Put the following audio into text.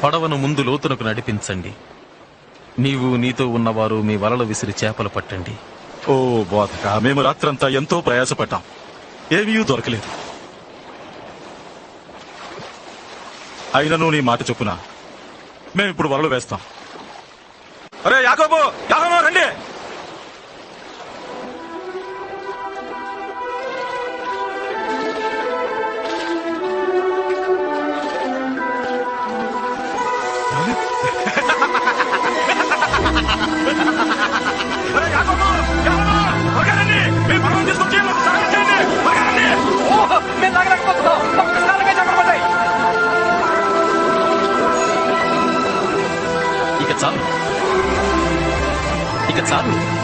పడవను ముందు లోతునకు నడిపించండి. నీవు నీతో ఉన్నవారు మీ వలలు విసిరి చేపలు పట్టండి. ఓ బోధక, మేము రాత్రంతా ఎంతో ప్రయాసపడ్డాం, ఏమీ దొరకలేదు. అయినను నీ మాట చొప్పున మేమిప్పుడు వలలు వేస్తాం. అరే యాకోబు, యాకోబు రండి. ఇక చాలు.